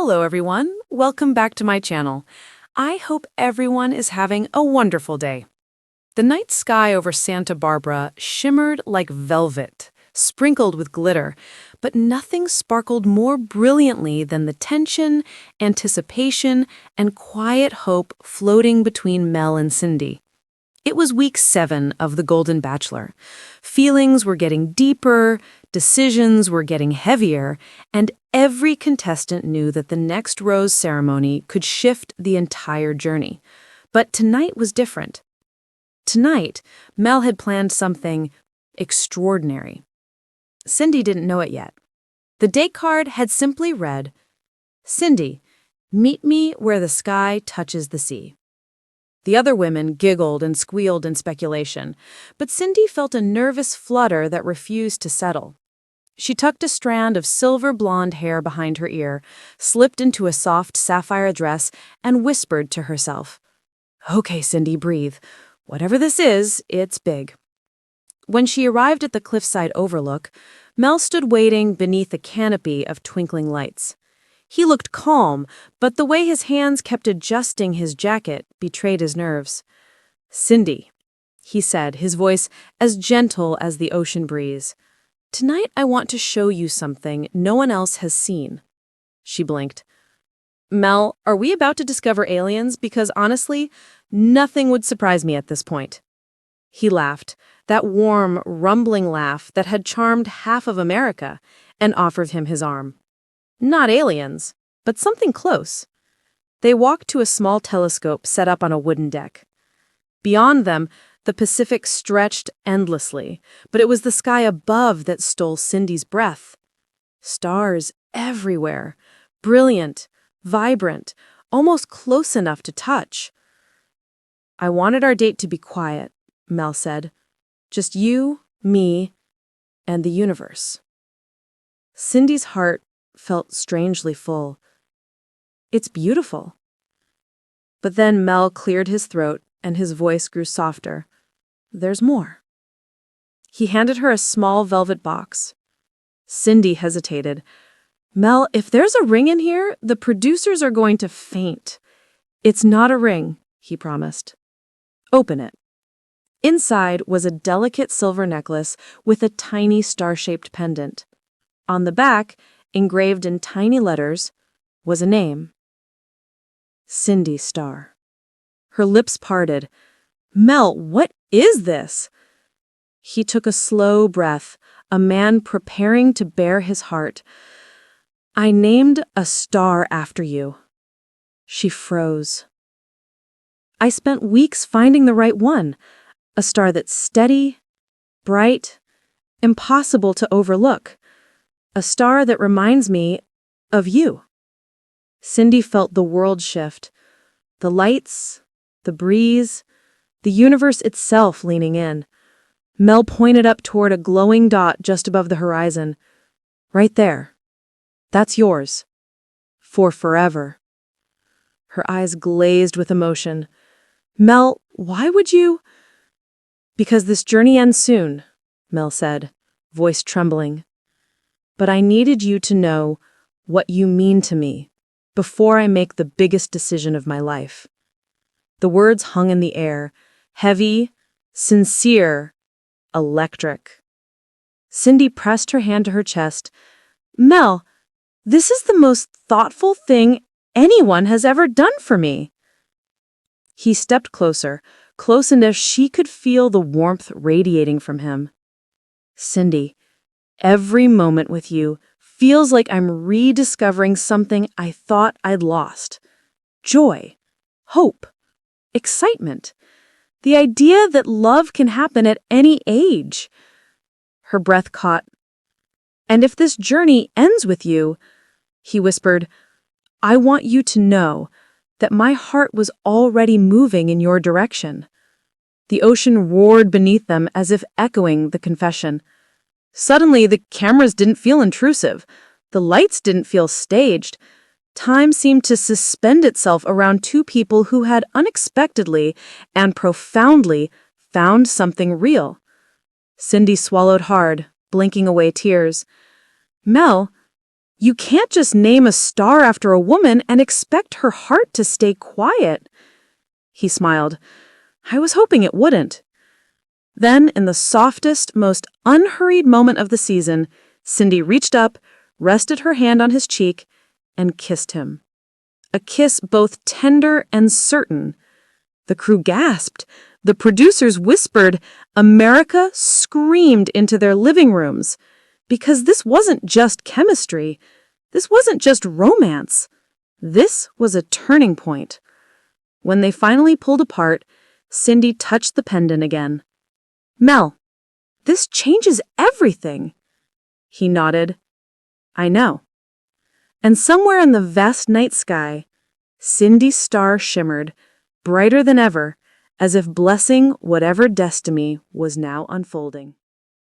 Hello everyone, welcome back to my channel. I hope everyone is having a wonderful day. The night sky over Santa Barbara shimmered like velvet, sprinkled with glitter, but nothing sparkled more brilliantly than the tension, anticipation, and quiet hope floating between Mel and Cindy. It was week 7 of the Golden Bachelor. Feelings were getting deeper, decisions were getting heavier, and every contestant knew that the next rose ceremony could shift the entire journey. But tonight was different. Tonight, Mel had planned something extraordinary. Cindy didn't know it yet. The date card had simply read, "Cindy, meet me where the sky touches the sea." The other women giggled and squealed in speculation, but Cindy felt a nervous flutter that refused to settle. She tucked a strand of silver blonde hair behind her ear, slipped into a soft sapphire dress, and whispered to herself, "Okay, Cindy, breathe. Whatever this is, it's big." When she arrived at the cliffside overlook, Mel stood waiting beneath a canopy of twinkling lights. He looked calm, but the way his hands kept adjusting his jacket betrayed his nerves. "Cindy," he said, his voice as gentle as the ocean breeze, "tonight I want to show you something no one else has seen." She blinked. "Mel, are we about to discover aliens? Because honestly, nothing would surprise me at this point." He laughed, that warm, rumbling laugh that had charmed half of America, and offered him his arm. Not aliens, but something close. They walked to a small telescope set up on a wooden deck. Beyond them, the Pacific stretched endlessly, but it was the sky above that stole Cindy's breath. Stars everywhere, brilliant, vibrant, almost close enough to touch. "I wanted our date to be quiet," Mel said. "Just you, me, and the universe." Cindy's heart felt strangely full. "It's beautiful." But then Mel cleared his throat and his voice grew softer. "There's more." He handed her a small velvet box. Cindy hesitated. "Mel, if there's a ring in here, the producers are going to faint." "It's not a ring," he promised. "Open it." Inside was a delicate silver necklace with a tiny star-shaped pendant. On the back, engraved in tiny letters, was a name. Cindy Starr. Her lips parted. "Mel, what is this?" He took a slow breath, a man preparing to bare his heart. "I named a star after you." She froze. "I spent weeks finding the right one, a star that's steady, bright, impossible to overlook. A star that reminds me of you." Cindy felt the world shift. The lights, the breeze, the universe itself leaning in. Mel pointed up toward a glowing dot just above the horizon. "Right there. That's yours. For forever." Her eyes glazed with emotion. "Mel, why would you—" "Because this journey ends soon," Mel said, voice trembling. "But I needed you to know what you mean to me before I make the biggest decision of my life." The words hung in the air, heavy, sincere, electric. Cindy pressed her hand to her chest. "Mel, this is the most thoughtful thing anyone has ever done for me." He stepped closer, close enough she could feel the warmth radiating from him. "Cindy, every moment with you feels like I'm rediscovering something I thought I'd lost. Joy, hope, excitement. The idea that love can happen at any age." Her breath caught. "And if this journey ends with you," he whispered, "I want you to know that my heart was already moving in your direction." The ocean roared beneath them as if echoing the confession. Suddenly, the cameras didn't feel intrusive. The lights didn't feel staged. Time seemed to suspend itself around two people who had unexpectedly and profoundly found something real. Cindy swallowed hard, blinking away tears. "Mel, You can't just name a star after a woman and expect her heart to stay quiet." He smiled. "I was hoping it wouldn't." Then, in the softest, most unhurried moment of the season, Cindy reached up, rested her hand on his cheek, and kissed him. A kiss both tender and certain. The crew gasped. The producers whispered. America screamed into their living rooms. Because this wasn't just chemistry. This wasn't just romance. This was a turning point. When they finally pulled apart, Cindy touched the pendant again. "Mel, this changes everything." He nodded. "I know." And somewhere in the vast night sky, Cindy's star shimmered, brighter than ever, as if blessing whatever destiny was now unfolding.